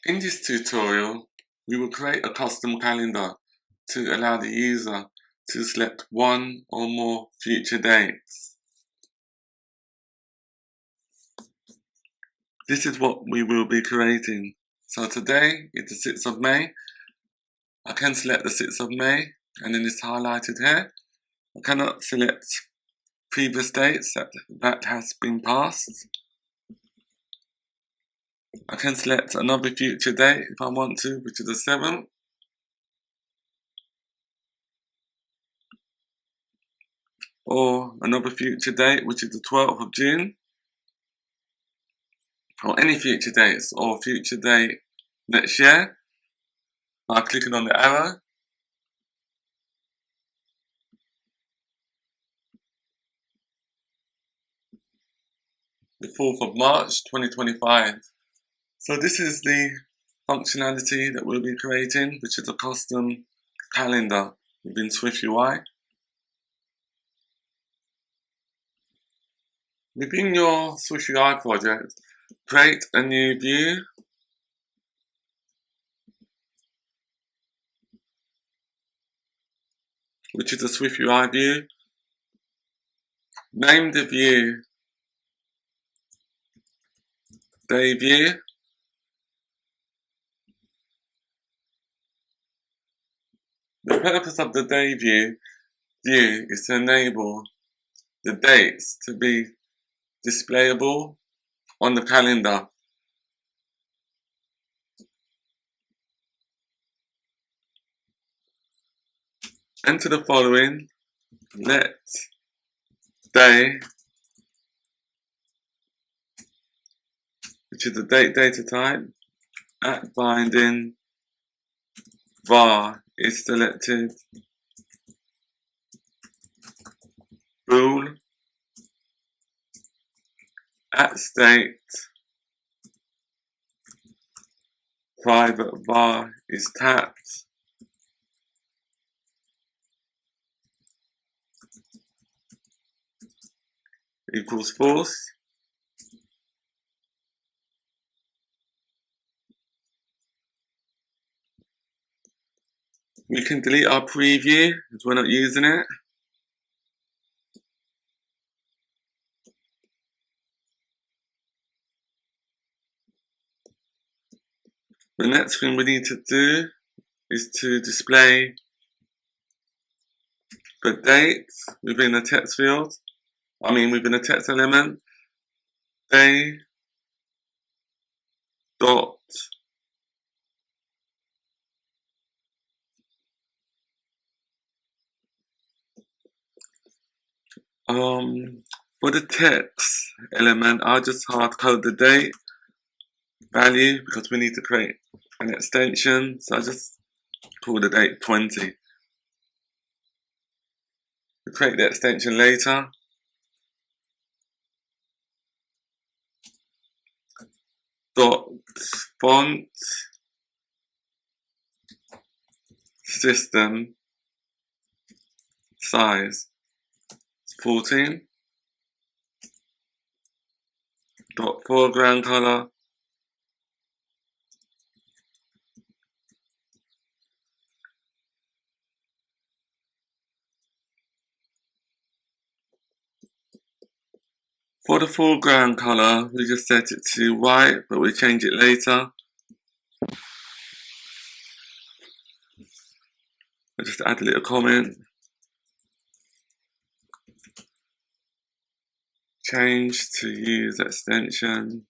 In this tutorial, we will create a custom calendar to allow the user to select one or more future dates. This is what we will be creating. So today is the 6th of May. I can select the 6th of May and then it's highlighted here. I cannot select previous dates that has been passed. I can select another future date if I want to, which is the 7th. Or another future date, which is the 12th of June. Or any future dates, or future date next year by clicking on the arrow. The 4th of March 2025. So this is the functionality that we'll be creating, which is a custom calendar within SwiftUI. Within your SwiftUI project, create a new view. Which is a SwiftUI view. Name the view Day View. The purpose of the Day View is to enable the dates to be displayable on the calendar. Enter the following. Let day, which is the date data type, at binding var is selected, bool, at state, private var is tapped, equals false. We can delete our preview as we're not using it. The next thing we need to do is to display the date within the text field. Within the text element. Day dot for the text element, I'll just hard code the date value because we need to create an extension. So I just call the date 20. We'll create the extension later. Dot font system size 14. Dot foreground color for the foreground color, we just set it to white, but we change it later. I just add a little comment. Change to use extension.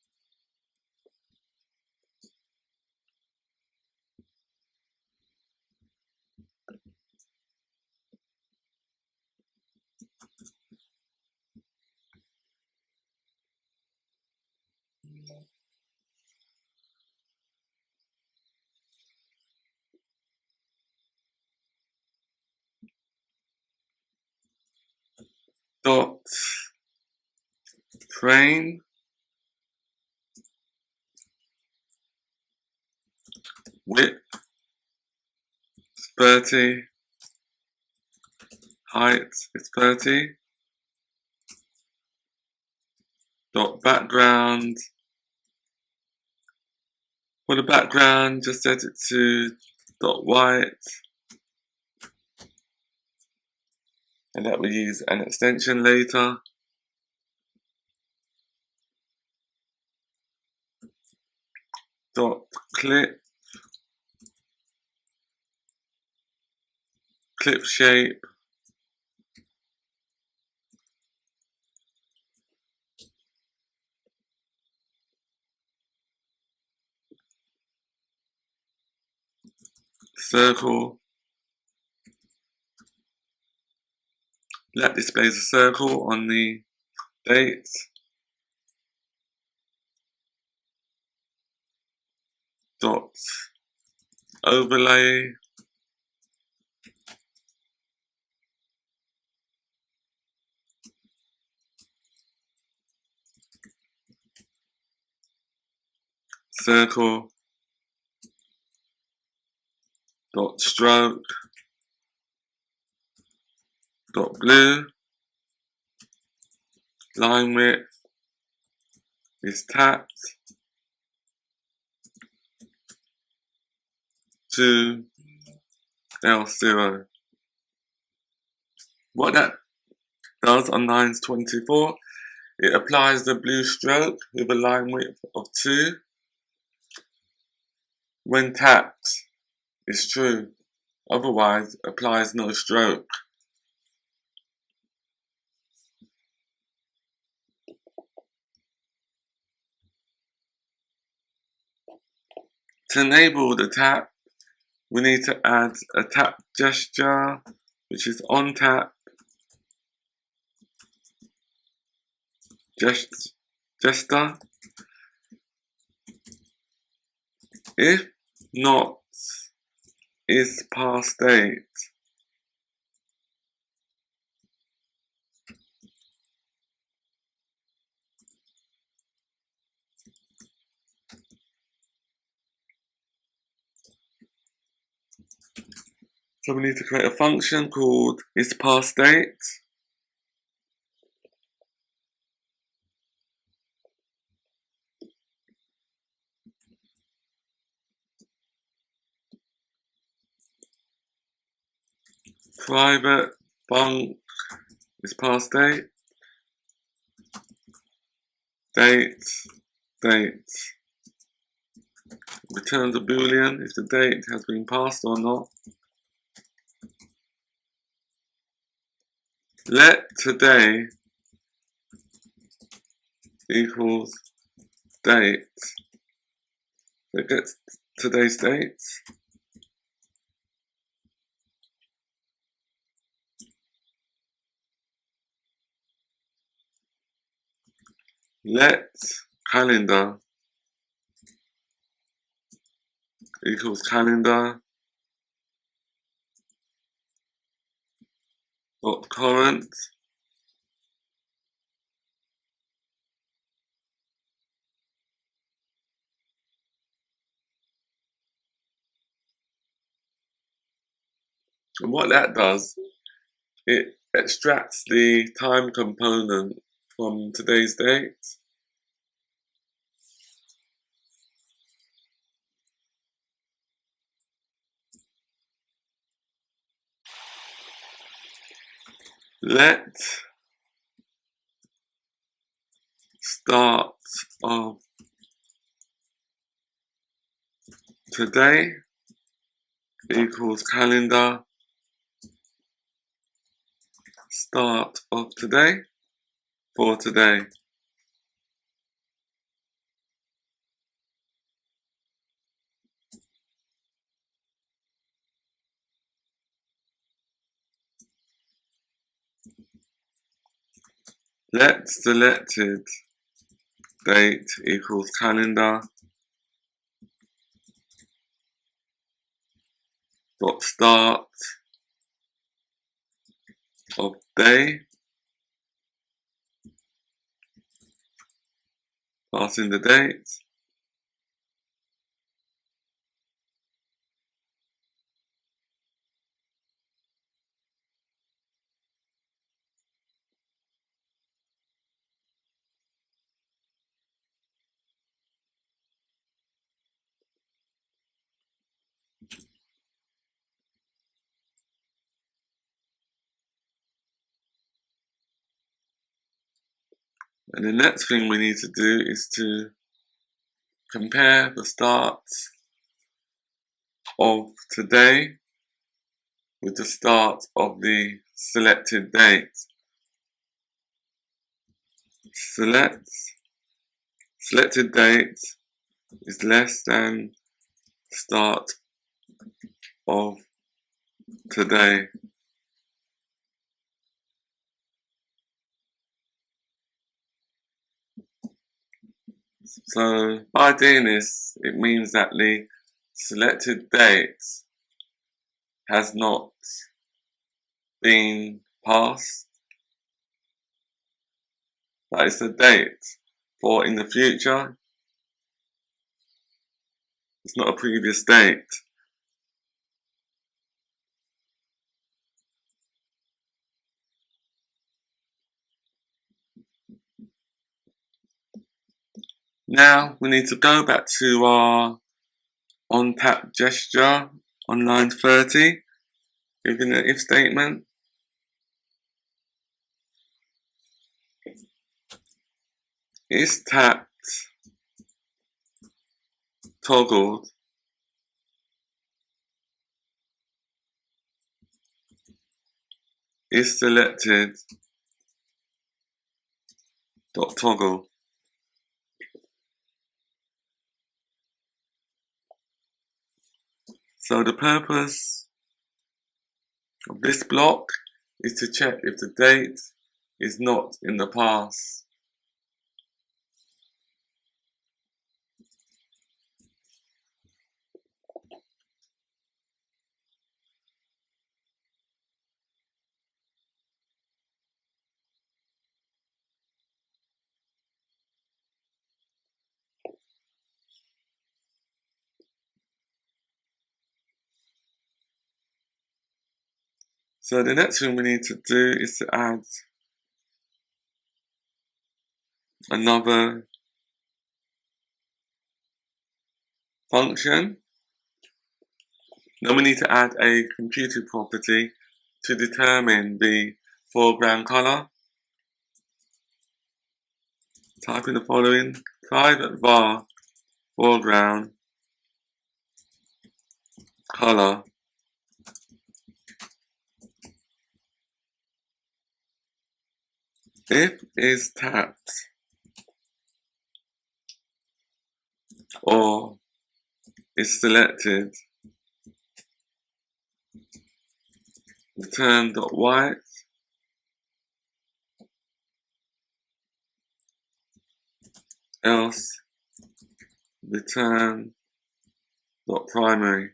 Dot frame width 30, height is 30. Dot background For the background, just set it to .white, and that will use an extension later. .clip, clip shape, circle. That displays a circle on the date. Dot overlay. Circle. Dot stroke. Dot blue. Line width is tapped to L0. What that does on lines 24, it applies the blue stroke with a line width of 2. When tapped, it's true. Otherwise, applies no stroke. To enable the tap, we need to add a tap gesture, which is on tap, gesture. If not, is past date. So we need to create a function called isPastDate. Private func isPastDate. Date. Returns a boolean if the date has been passed or not. Let today equals date. So it gets today's date. Let calendar equals calendar dot current and what that does, it extracts the time component from today's date. Let start of today equals calendar start of today for today. Let selected date equals calendar dot start of day, passing the date. And the next thing we need to do is to compare the start of today with the start of the selected date. Selected date is less than start of today. So by doing this, it means that the selected date has not been passed. That is the date for in the future. It's not a previous date. Now we need to go back to our on-tap gesture on line 30 within the if statement. Is tapped toggled is selected dot toggle. So the purpose of this block is to check if the date is not in the past. So the next thing we need to do is to add another function. Then we need to add a computed property to determine the foreground color. Type in the following: private var foreground color if is tapped or is selected, return .white, else return .primary.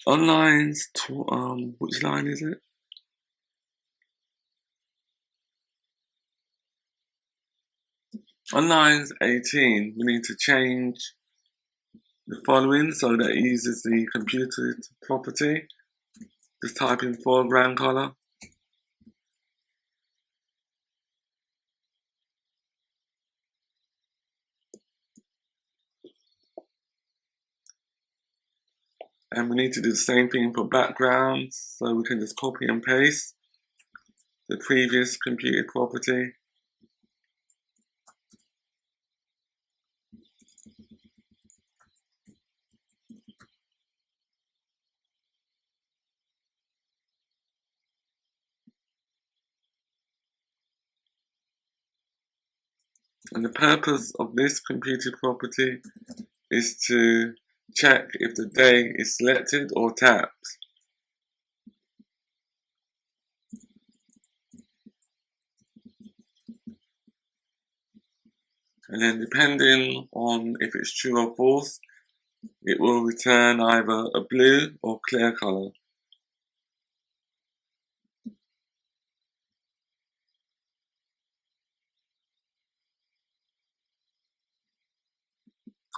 On lines, which line is it? On lines 18, we need to change the following so that it uses the computed property. Just type in foreground color. And we need to do the same thing for backgrounds, so we can just copy and paste the previous computed property. And the purpose of this computed property is to check if the day is selected or tapped. And then depending on if it's true or false, it will return either a blue or clear color.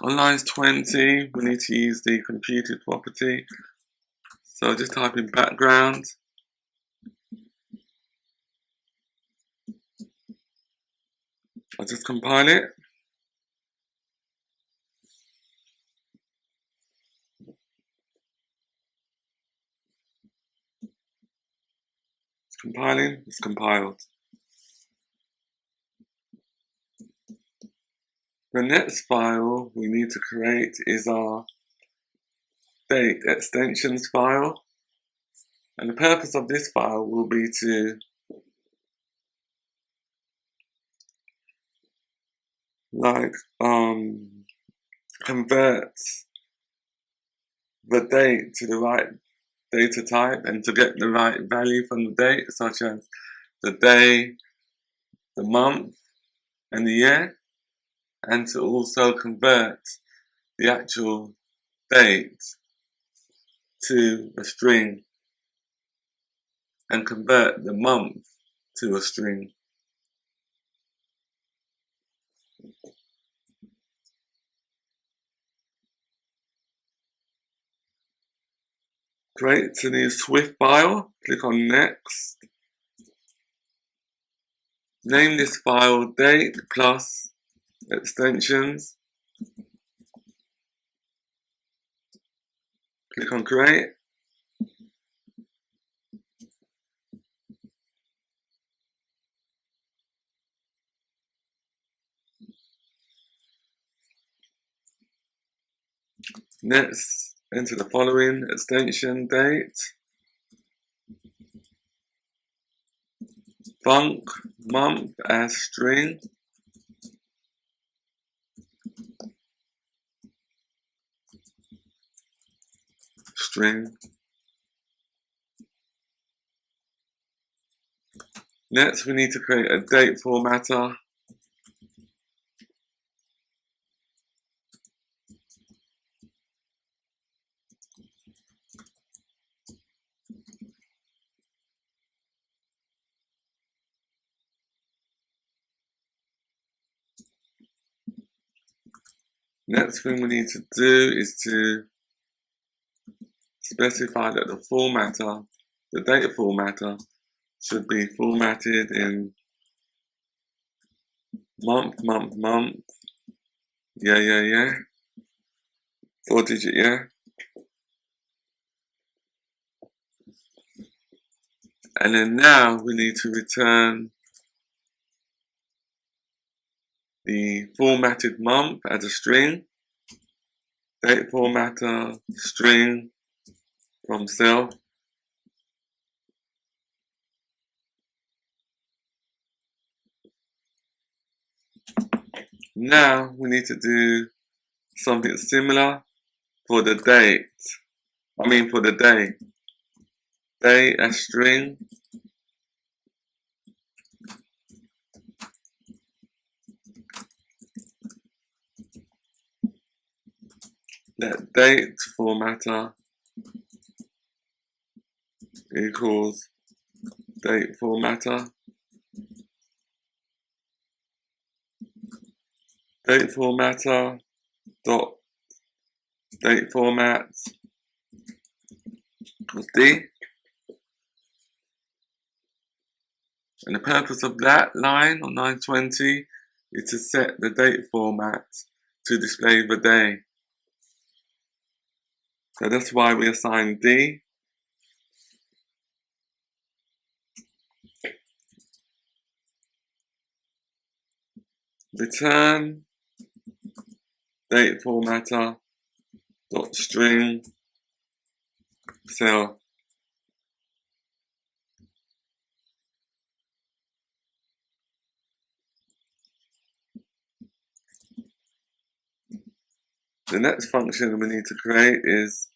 On lines 20, we need to use the computed property. So just type in background I'll just compile it. It's compiling, it's compiled. The next file we need to create is our date extensions file. And the purpose of this file will be to convert the date to the right data type and to get the right value from the date, such as the day, the month, and the year, and to also convert the actual date to a string and convert the month to a string. Create a new Swift file, click on Next. Name this file date plus extensions. Click on Create. Next, enter the following extension date, func month as string, Next, we need to create a date formatter. Next thing we need to do is to specify that the formatter, the data formatter, should be formatted in month, yeah, 4-digit yeah. And then now we need to return the formatted month as a string, date formatter string from self. Now we need to do something similar for the date. For the day. Day as string. Let date formatter equals date formatter. Date formatter dot date format equals D. And the purpose of that line on 920 is to set the date format to display the day. So that's why we assign D. Return date formatter dot string self. The next function we need to create is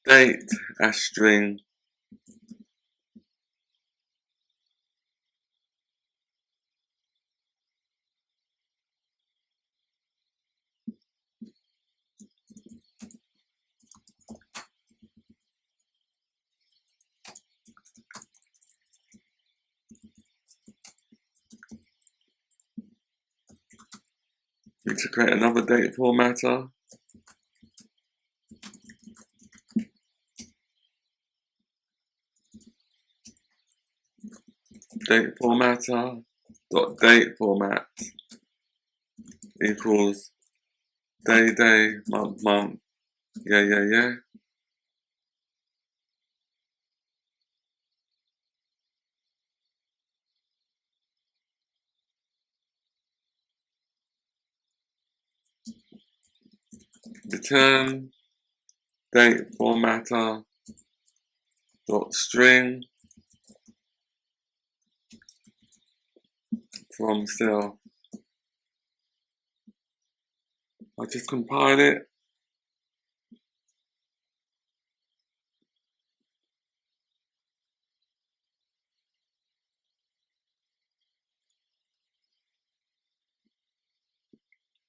date as string. We need to create another date formatter. date formatter dot date format equals day, day, month, month, yeah. Return date formatter dot string from cell. I just compile it.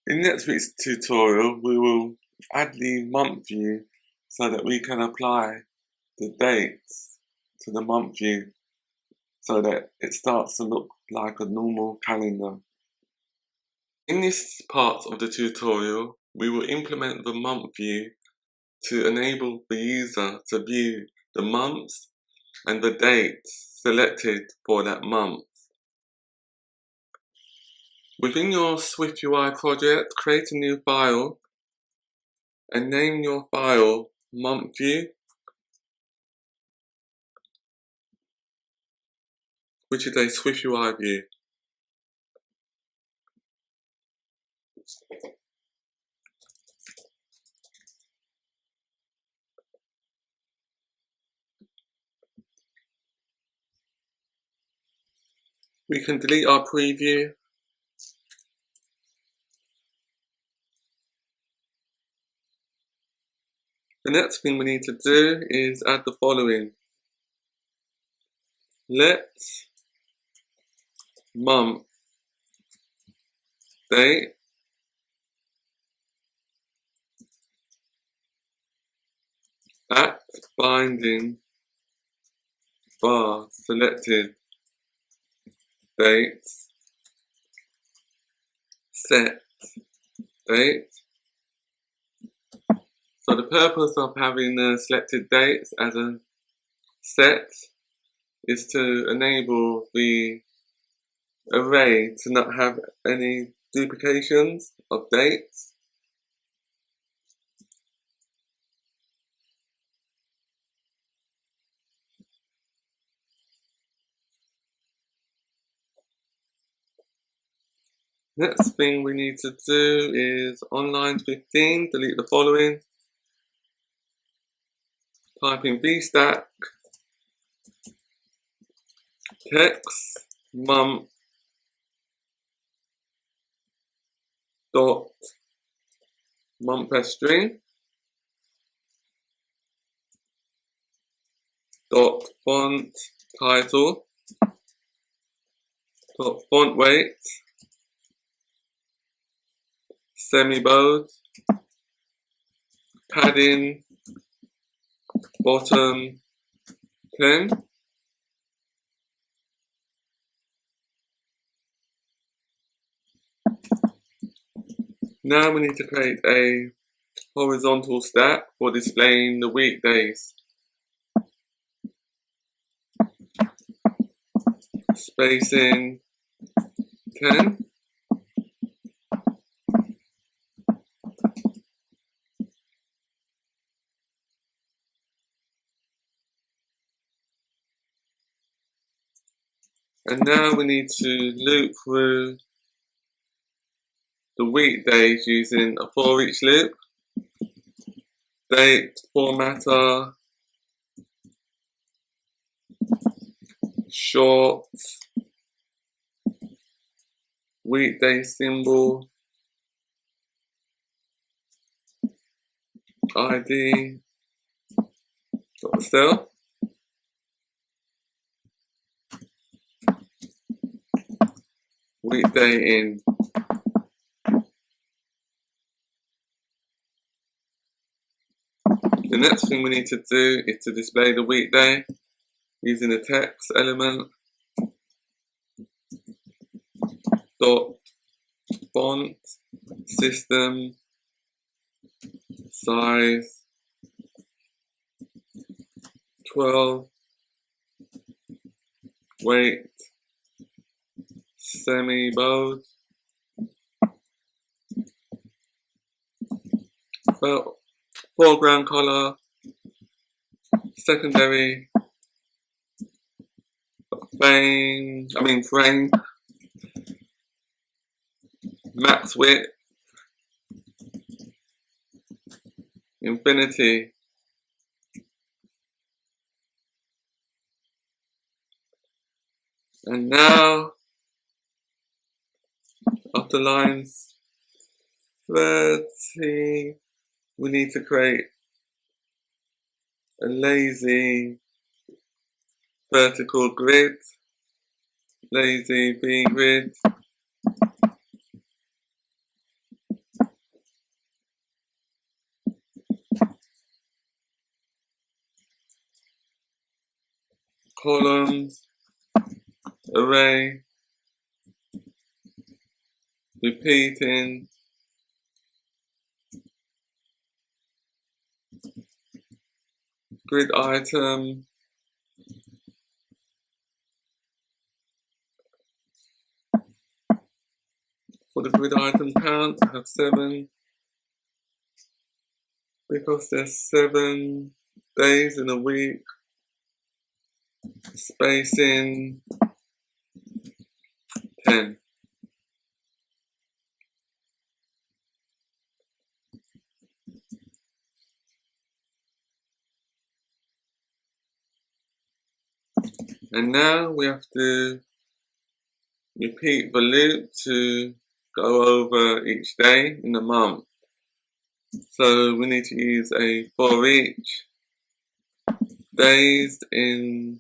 In next week's tutorial, we will add the month view so that we can apply the dates to the month view so that it starts to look like a normal calendar. In this part of the tutorial, we will implement the month view to enable the user to view the months and the dates selected for that month. Within your SwiftUI project, create a new file and name your file month view, which is a SwiftUI view. We can delete our preview. The next thing we need to do is add the following. Let month date at binding bar selected dates set date. So the purpose of having the selected dates as a set is to enable the array to not have any duplications of dates. Next thing we need to do is on line 15, delete the following. Type in vstack text month dot month as string dot font title dot font weight semi-bold padding bottom 10. Now we need to create a horizontal stack for displaying the weekdays. Spacing 10. And now we need to loop through the weekdays using a for each loop. Date formatter short weekday symbol ID dot self. Weekday in. The next thing we need to do is to display the weekday using a text element dot font system size 12 weight semi-bold, foreground color, secondary, frame, max width, infinity. And now, after line 30, we need to create a lazy vertical grid, lazy V grid. Columns, array, repeating, grid item, for the grid item count, I have 7, because there's 7 days in a week, spacing 10. And now we have to repeat the loop to go over each day in the month. So we need to use a for each days in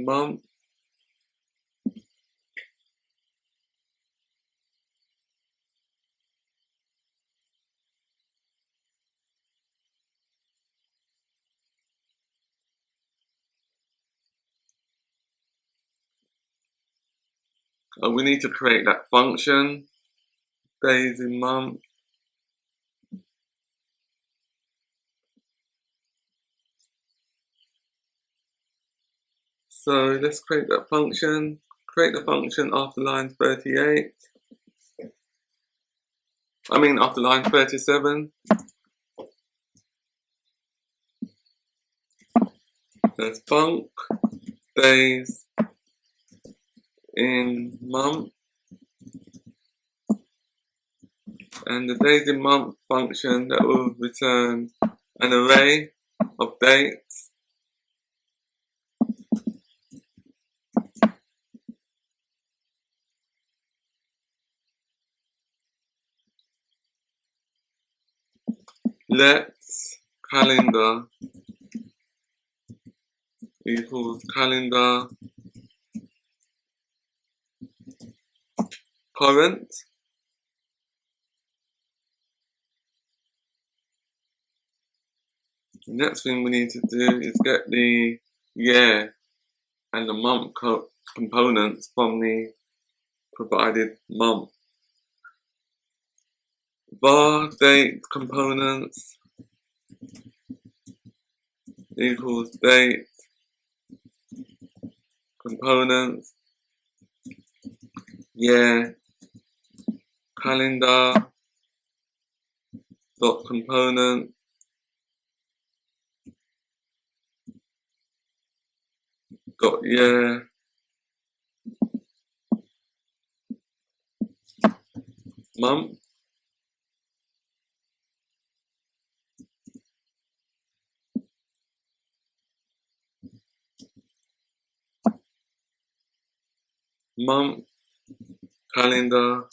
month. We need to create that function, days in month. So let's create that function. Create the function after line 38. After line 37. There's func days in month. And the days in month function that will return an array of dates. Let's calendar equals calendar current. The next thing we need to do is get the year and the month components from the provided month. Var date components equals date components, year calendar dot component dot year month. Month calendar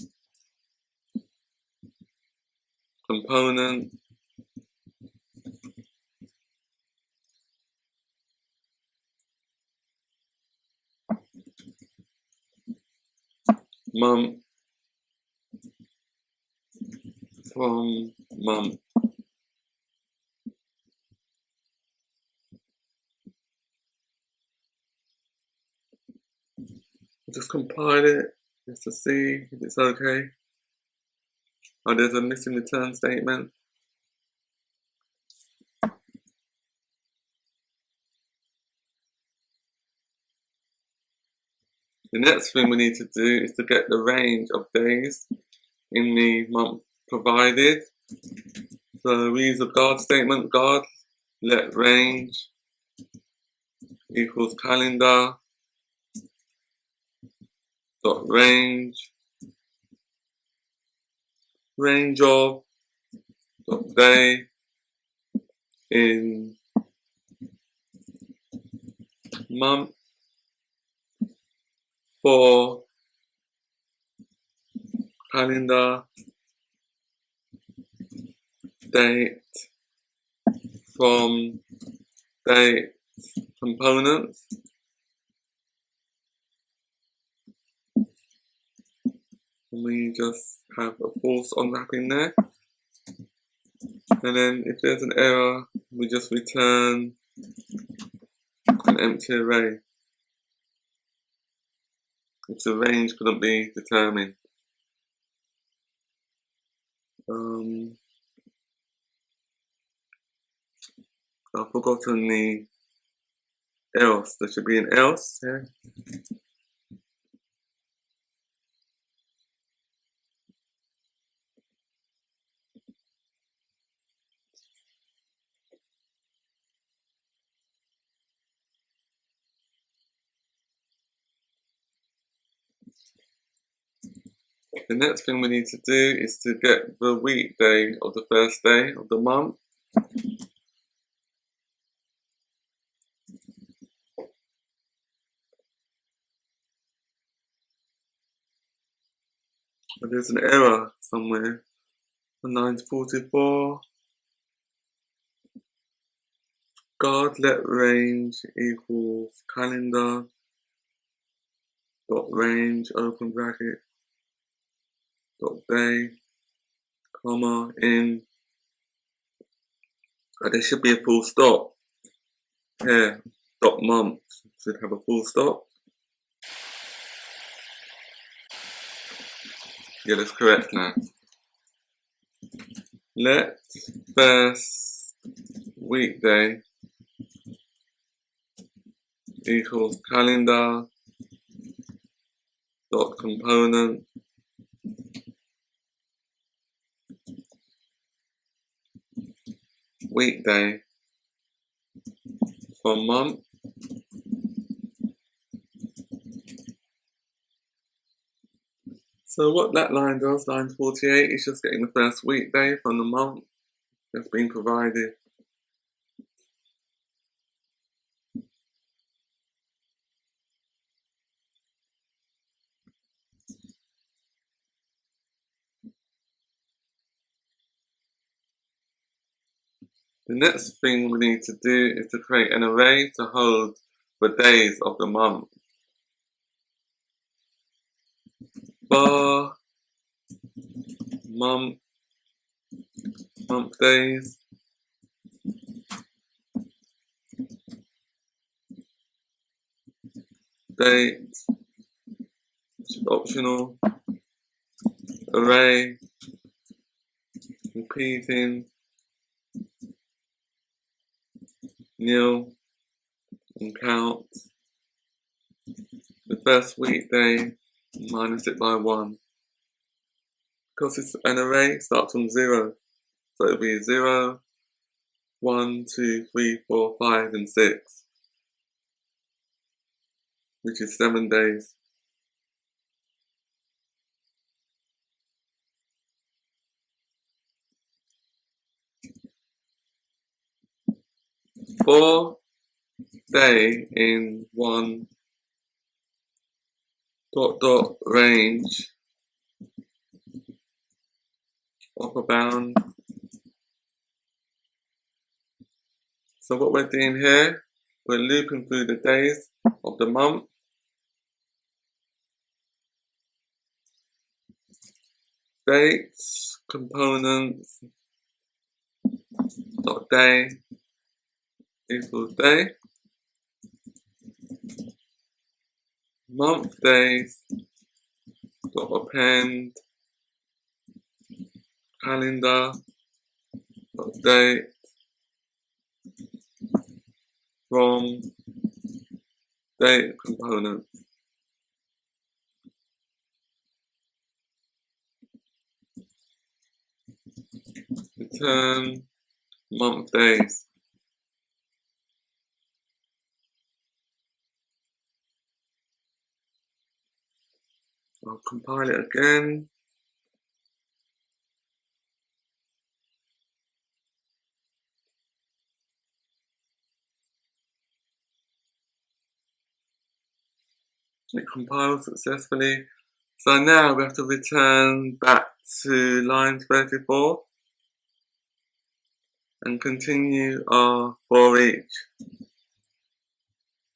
component month from month. Just compile it just to see if it's okay. Oh, there's a missing return statement. The next thing we need to do is to get the range of days in the month provided. So we use a guard statement, guard let range equals calendar dot range of dot day in month for calendar date from date components. And we just have a false unwrapping there. And then if there's an error, we just return an empty array if the range couldn't be determined. I've forgotten the else. There should be an else here. The next thing we need to do is to get the weekday of the first day of the month. But there's an error somewhere on line 44. Guard let range equals calendar dot range open bracket dot day comma in. There should be a full stop here. Dot month should have a full stop. Yeah, that's correct now. Let first weekday equals calendar dot component weekday for month So what that line does, line 48, is just getting the first weekday from the month that's been provided. The next thing we need to do is to create an array to hold the days of the month. Bar month days date, which is optional, array, repeating, nil, and count. The first weekday minus it by 1. Because it's an array, it starts from 0. So it'll be 0, 1, 2, 3, 4, 5, and 6. Which is 7 days. For day in 1 dot range upper bound. So what we're doing here, we're looping through the days of the month. Dates, components, dot day equals day. Month days dot append calendar dot date from date component. return month days. I'll compile it again. It compiles successfully. So now we have to return back to line 34 and continue our for each,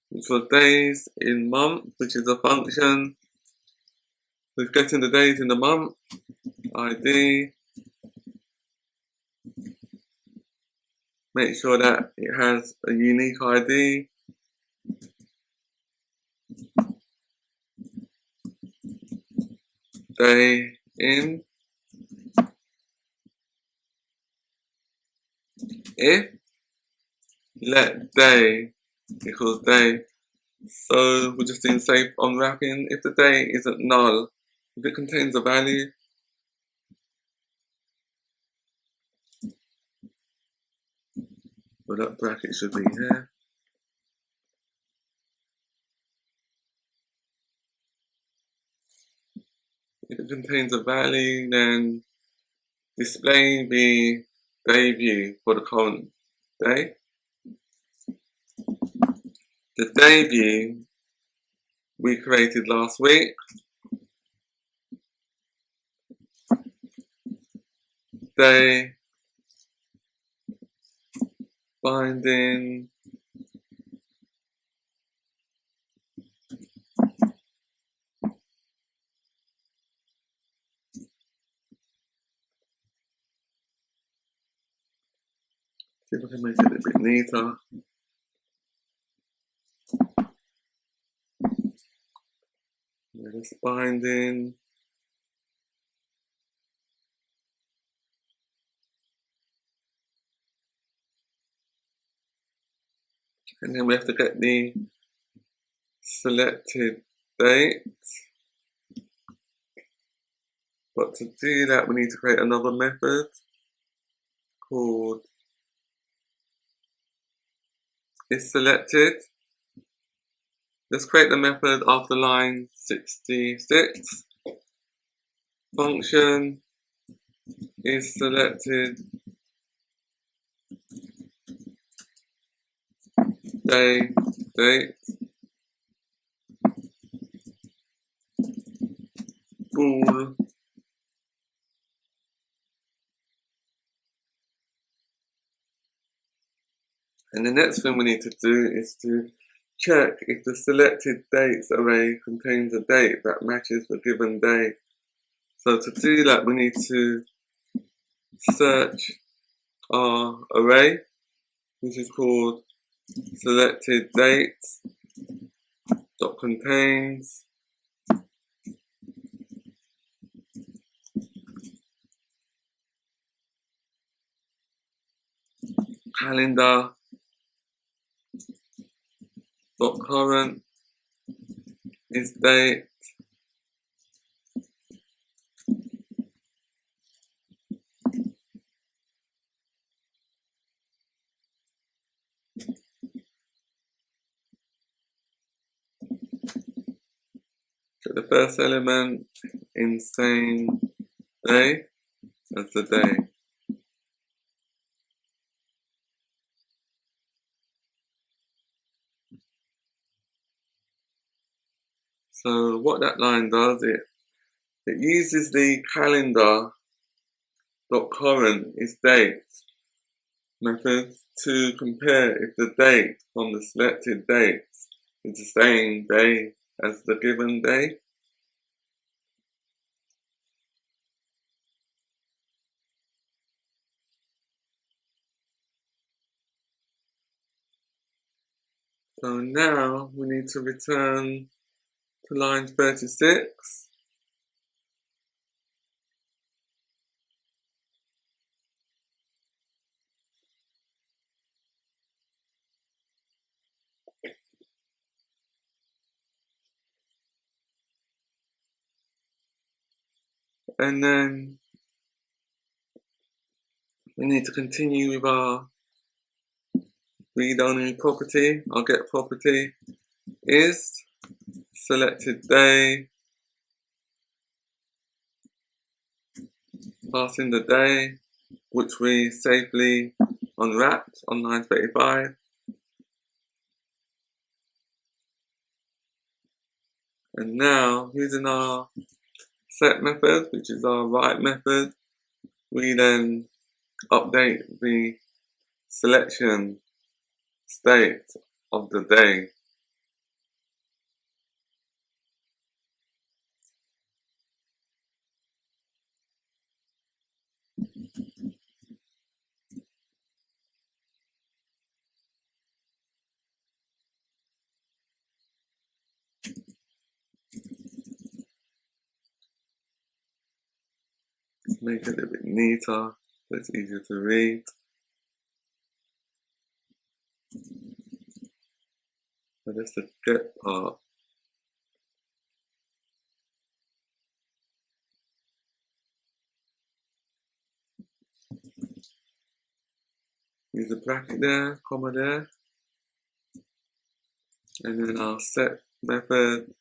which was days in month, which is a function. We're getting the days in the month, ID. Make sure that it has a unique ID. Day in. If let day equals day. So we're just doing safe unwrapping. If the day isn't null, if it contains a value, well, that bracket should be here. If it contains a value, then display the day view for the current day. The day view we created last week. Day binding see if I can make it a bit neater. This binding. And then we have to get the selected date. But to do that, we need to create another method called isSelected. Let's create the method after line 66. Function isSelected day date bool and the next thing we need to do is to check if the selected dates array contains a date that matches the given day. So to do that, we need to search our array, which is called selected dates dot contains calendar dot current is date so the first element in same day as the day. So what that line does, it uses the calendar dot current is date method to compare if the date from the selected dates is the same day as the given day. So now we need to return to line 36. And then we need to continue with our read-only property. Our get property is selected day, pass in the day, which we safely unwrapped on line 35. And now, using our set method, which is our write method, we then update the selection state of the day. Let's make it a little bit neater so it's easier to read. So that's the get part. Use a bracket there, comma there, and then our set method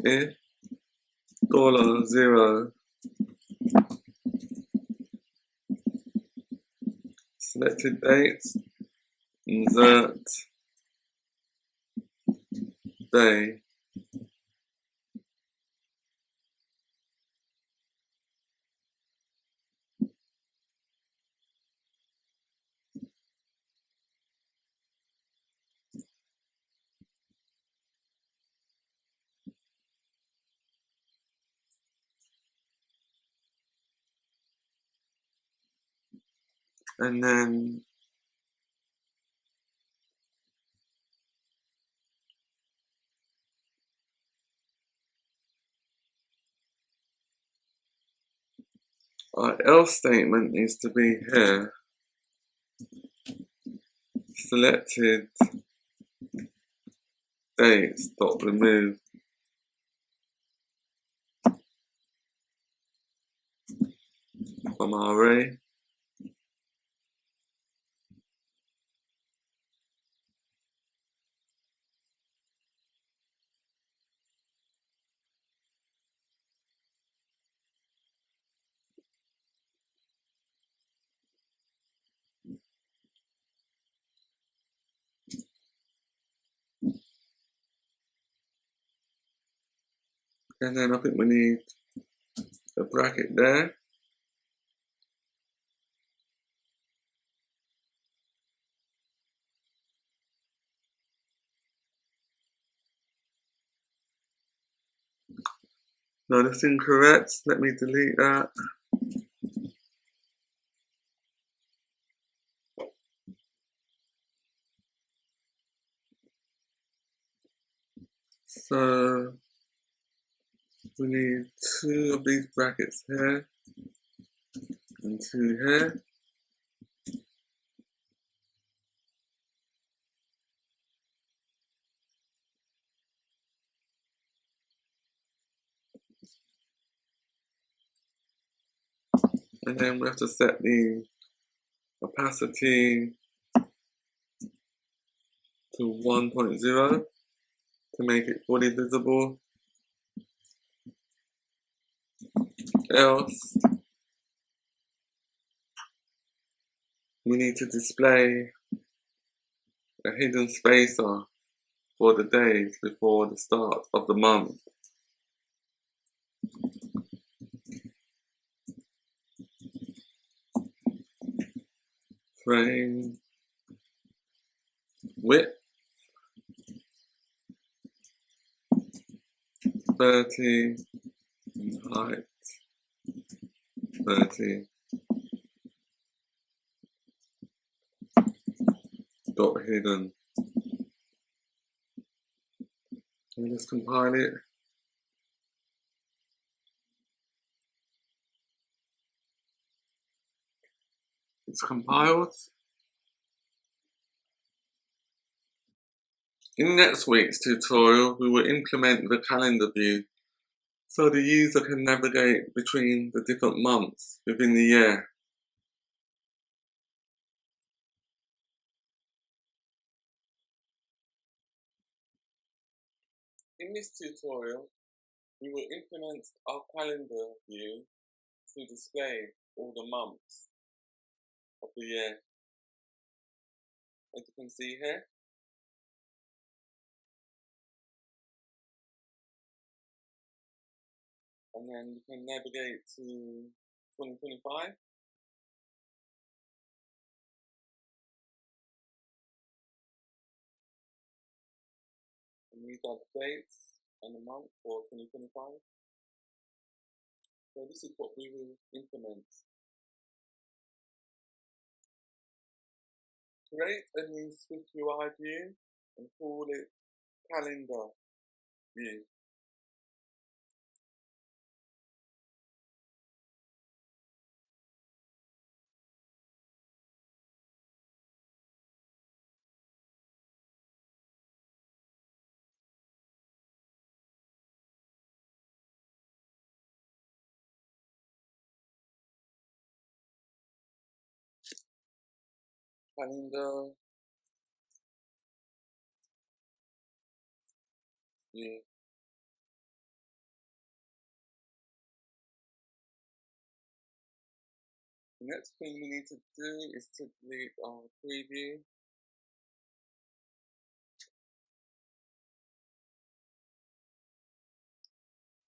if $0 selected dates, insert day. And then our else statement needs to be here. Selected dates dot remove from our array. And then I think we need a bracket there. No, that's incorrect. Let me delete that. So we need 2 of these brackets here and 2 here. And then we have to set the opacity to 1.0 to make it fully visible. Else, we need to display a hidden spacer for the days before the start of the month. Frame width 30 and height 30. Dot hidden. Let's compile it. It's compiled. In next week's tutorial, we will implement the calendar view. so the user can navigate between the different months within the year. In this tutorial, we will implement our calendar view to display all the months of the year. As you can see here, and then you can navigate to 2025. And these are the dates and the month for 2025. So this is what we will implement. Create a new SwiftUI view and call it calendar view. Calendar view. The next thing we need to do is to delete our preview.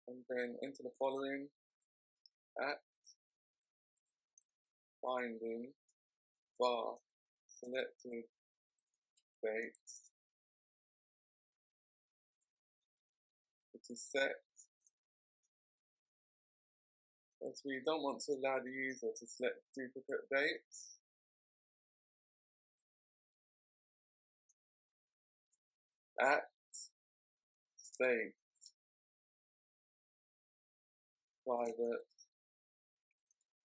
And then enter the following at finding bar selected dates, which is set, as we don't want to allow the user to select duplicate dates. At state private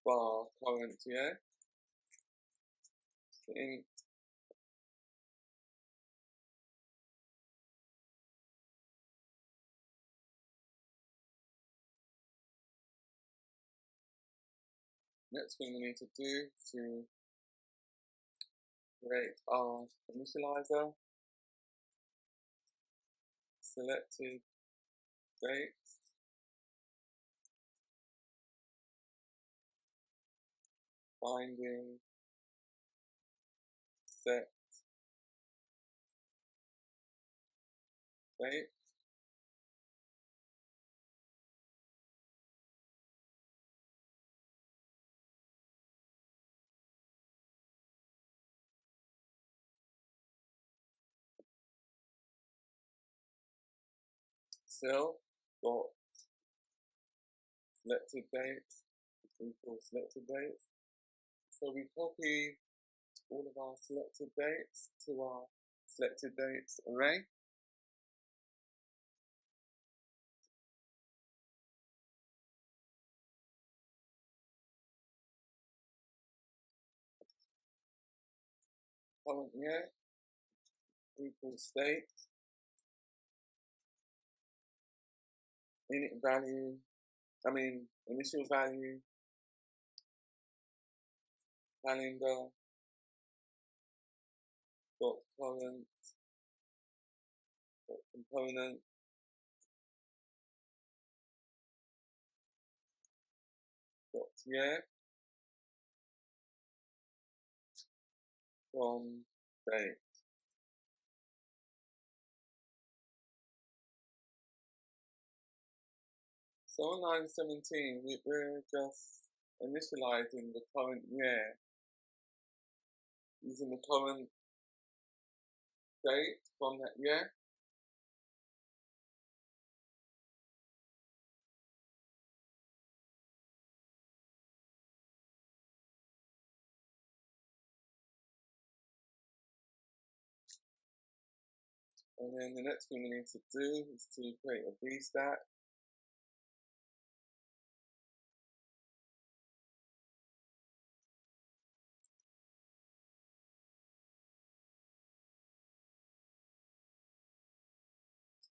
bar current year. Next thing we need to do is to create our initializer, selected dates, finding set date, self dot selected dates equals selected dates. So we copy all of our selected dates to our selected dates array. Current year equals date, init value, initial value, calendar dot current dot component dot year from date. So on line 17, we're just initializing the current year using the current date from that year. And then the next thing we need to do is to create a VStat.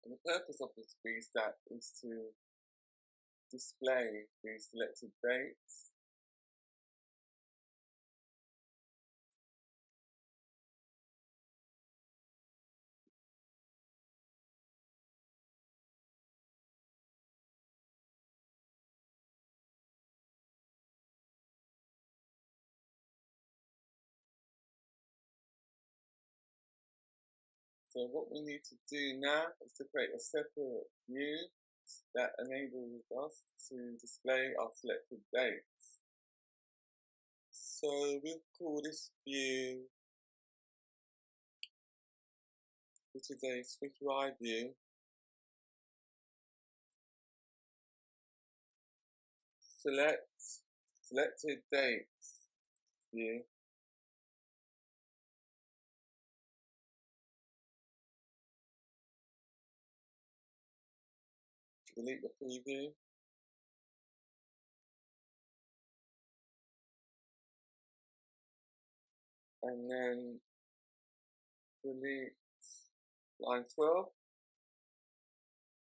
And the purpose of this VStat is to display the selected dates. So what we need to do now is to create a separate view that enables us to display our selected dates. So we'll call this view, which is a SwiftUI view, selected dates view. Delete the preview. And then delete line 12.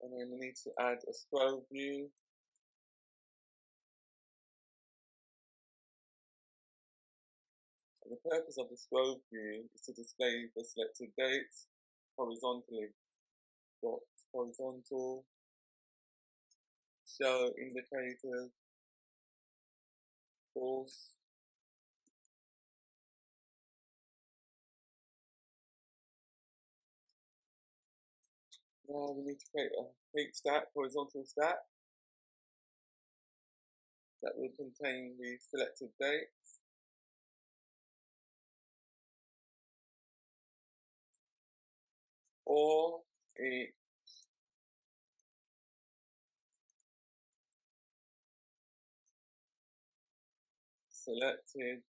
And then we need to add a scroll view. And the purpose of the scroll view is to display the selected dates horizontally. Dot horizontal, show indicators, false. Now we need to create a H stack, horizontal stack, that will contain the selected dates. Or a selected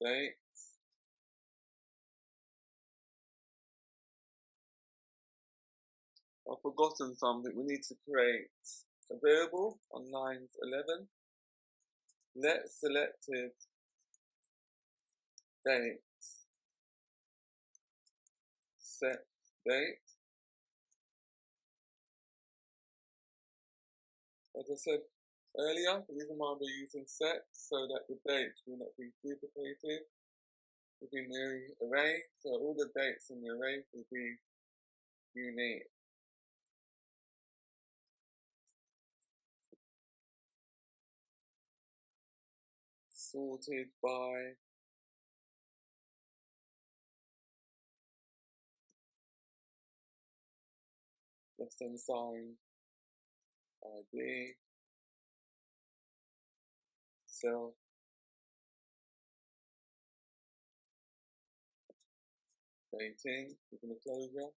dates. I've forgotten something. We need to create a variable on lines 11. Let selected dates set date. As I said earlier, the reason why we're using set so that the dates will not be duplicated within the array. So all the dates in the array will be unique. Sorted by @ sign ID self dating within a closure.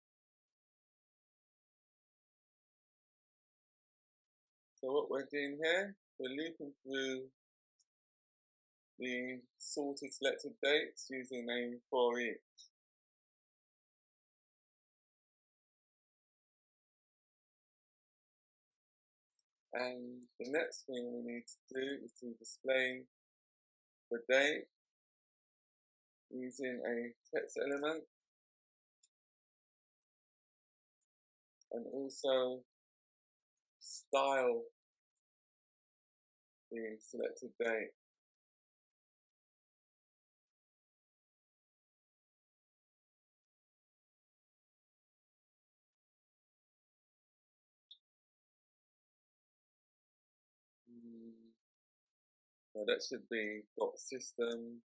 So what we're doing here, we're looping through the sorted selected dates using a for each. And the next thing we need to do is to display the date using a text element and also style the selected date. So that should be .system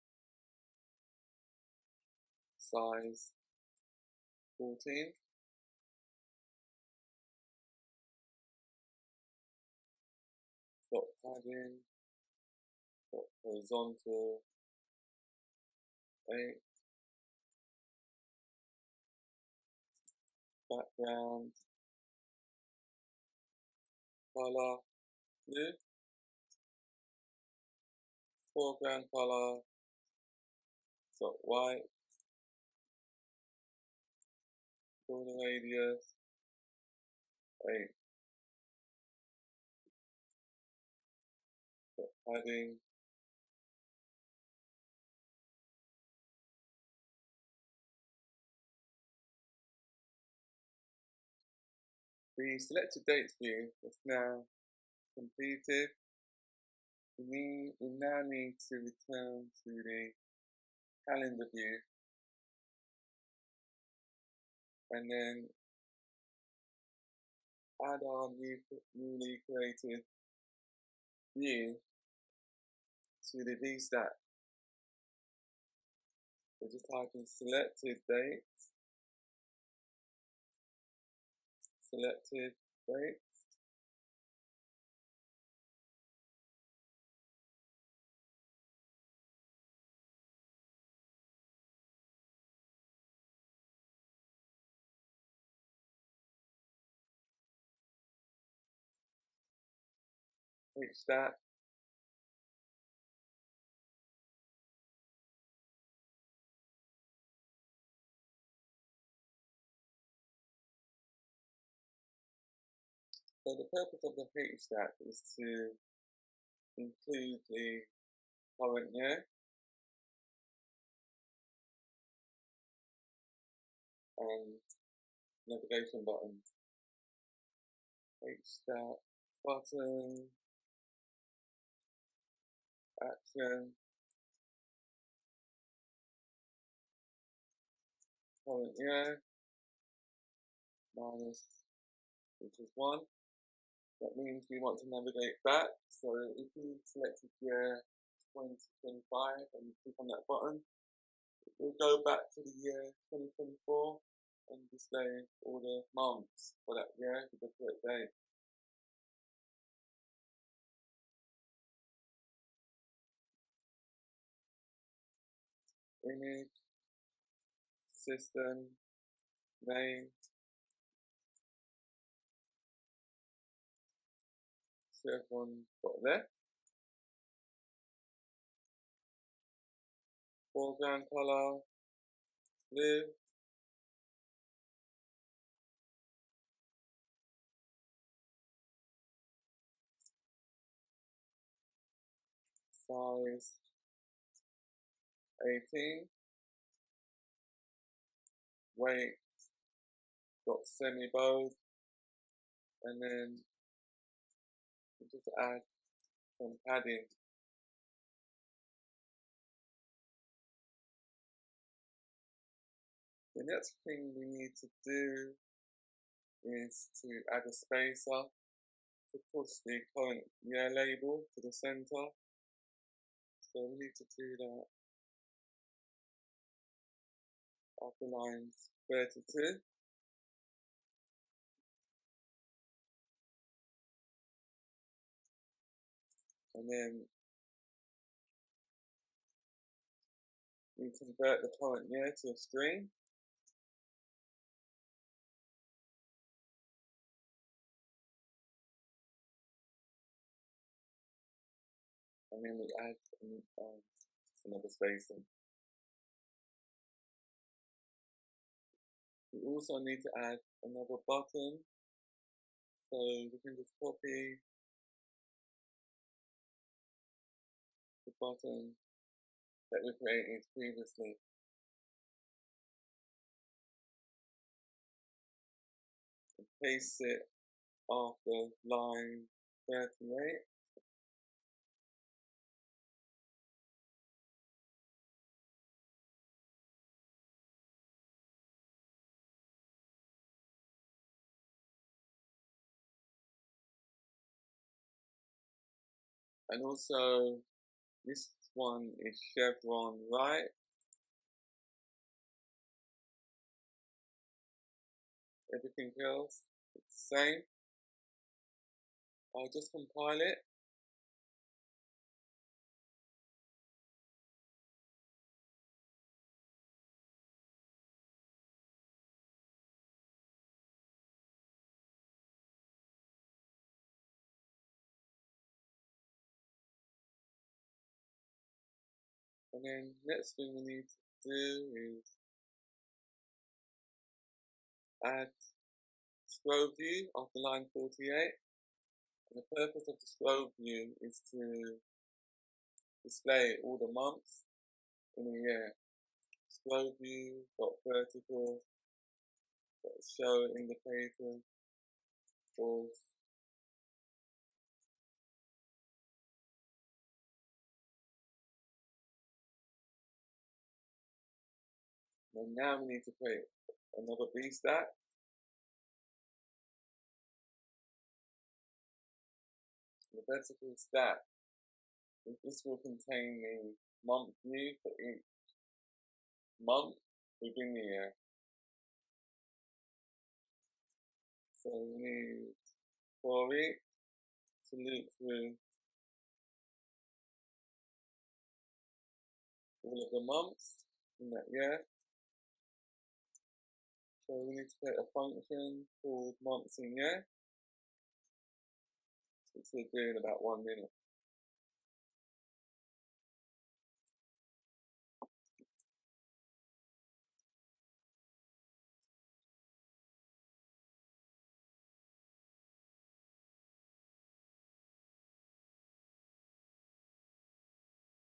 size 14. Padding, horizontal 8, background color blue, foreground color white, border radius 8, padding the selected dates view is now completed. We now need to return to the calendar view and then add our newly created view to the VStack. We're just typing selected date, Hstat. So the purpose of the Hstat is to include the current year and navigation buttons. Hstat button, action, current year, minus, which is 1. That means we want to navigate back. So if you selected year 2025 and you click on that button, it will go back to the year 2024 and display all the months for that year with the correct date. Image, system, name, chevron got there. Foreground color, blue. Size 18. Weight got semi-bold. And then we just add some padding. The next thing we need to do is to add a spacer to push the current year label to the center. So we need to do that after lines 32. And then we convert the current year to a string. And then we add another spacer. We also need to add another button. So we can just copy the button that we created previously. And paste it after line 38. And also, this one is chevron right. Everything else is the same. I'll just compile it. And then next thing we need to do is add scroll view after line 48. And the purpose of the scroll view is to display all the months in a year. Scroll view, vertical, show indicator, false. And now we need to create another B stack. The vertical stack. This will contain the month view for each month within the year. So we need for each to loop through all of the months in that year. So we need to create a function called months in year, which we'll do in about 1 minute.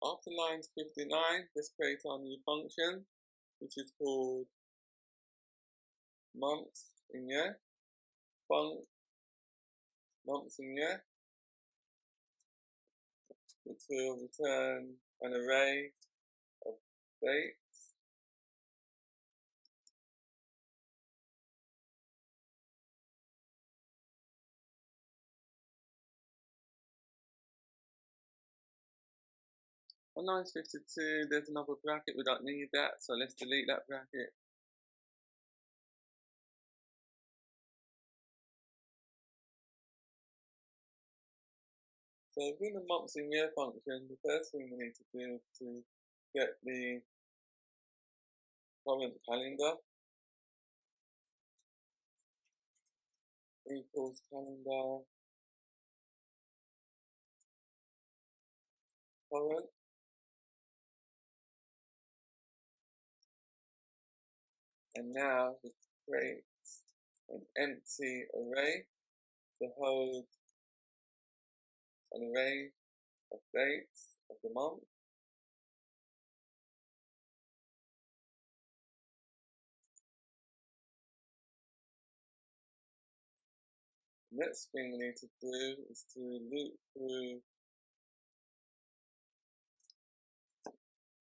After line 59, let's create our new function, which is called months in year. Months in year, which will return an array of dates. On line 52, there's another bracket, we don't need that, so let's delete that bracket. So within the months in year function, the first thing we need to do is to get the current calendar equals calendar current. And now we create an empty array to hold an array of dates of the month. The next thing we need to do is to loop through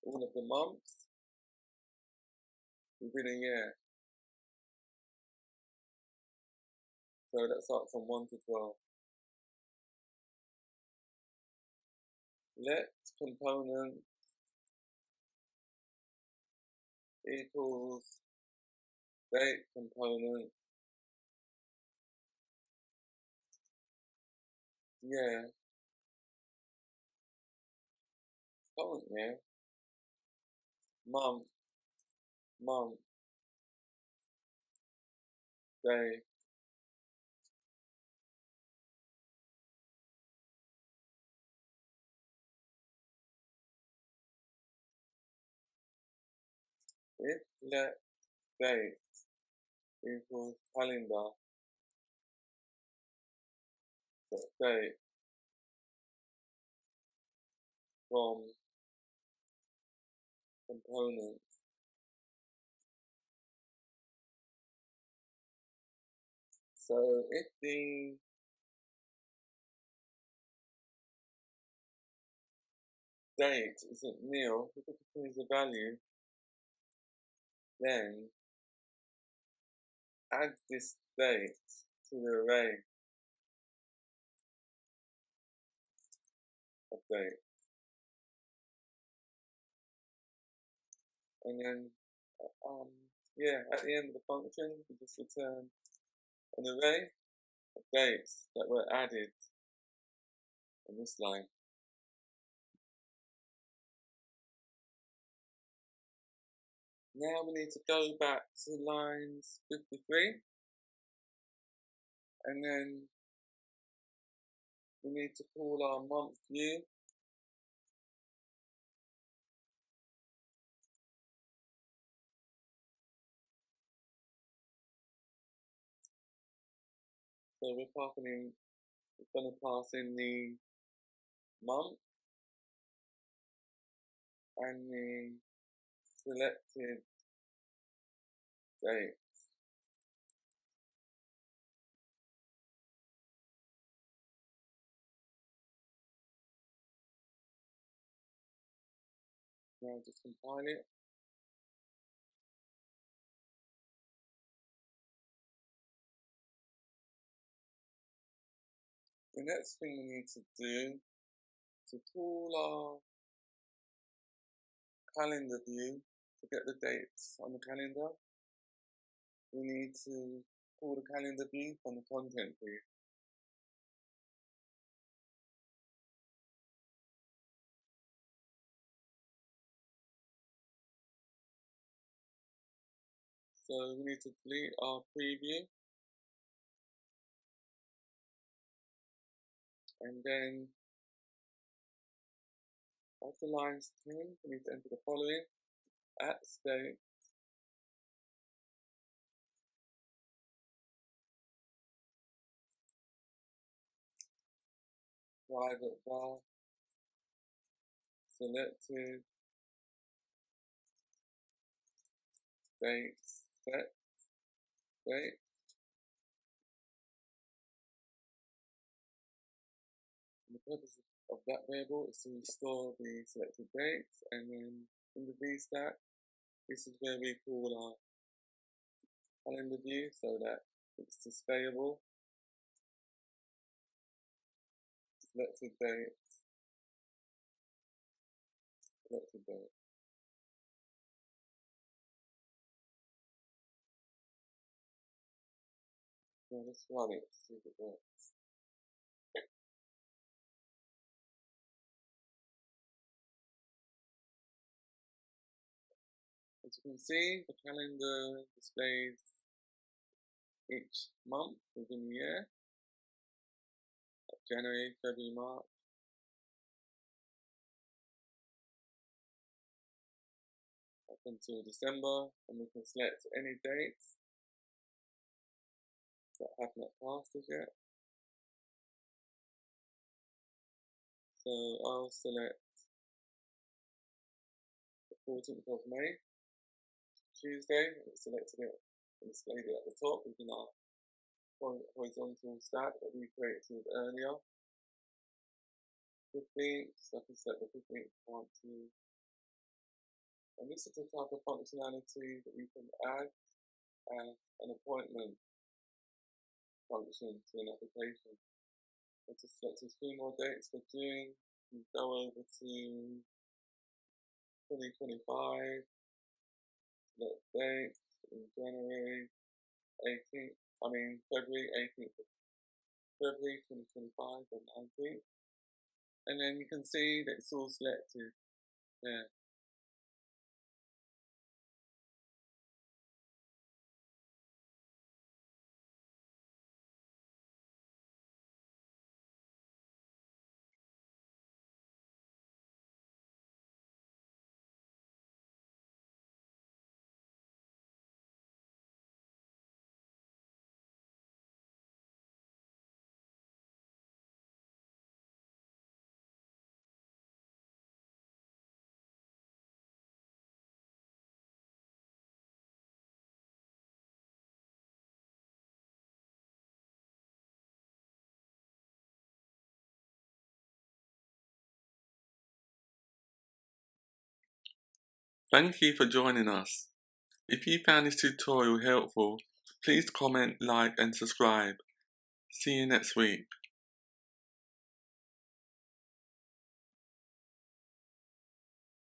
all of the months within a year. So that starts from 1 to 12. Let component equals date component year current year month day if let date equals calendar date from components. So if the date isn't nil, if it contains a value, then add this date to the array of date. And then, at the end of the function, we just return an array of dates that were added in this line. Now we need to go back to lines 53, and then we need to call our month view. So we're going to pass in the month and the selected date. Now just compile it. The next thing we need to do to pull our calendar view to get the dates on the calendar, we need to pull the calendar view from the content view. So we need to delete our preview, and then after lines 10, we need to enter the following: at state, private var, selected, date, set, date. And the purpose of that variable is to restore the selected dates, and then in the vStack, this is where we call our calendar view so that it's displayable. Selected date, selected date. Now let's run it to see if it works. As you can see, the calendar displays each month within the year, like January, February, March. Up until December, and we can select any dates that have not passed as yet. So I'll select the 14th of May, Tuesday. It's selected it and displayed it at the top within our horizontal stack that we created earlier. 15th, so I can select the 15th I want to. And this is the type of functionality that we can add as an appointment function to an application. I just selected 3 more dates for June. We go over to 2025. Select dates in February 18th of February 2025 and 19th. And then you can see that it's all selected there. Thank you for joining us. If you found this tutorial helpful, please comment, like and subscribe. See you next week.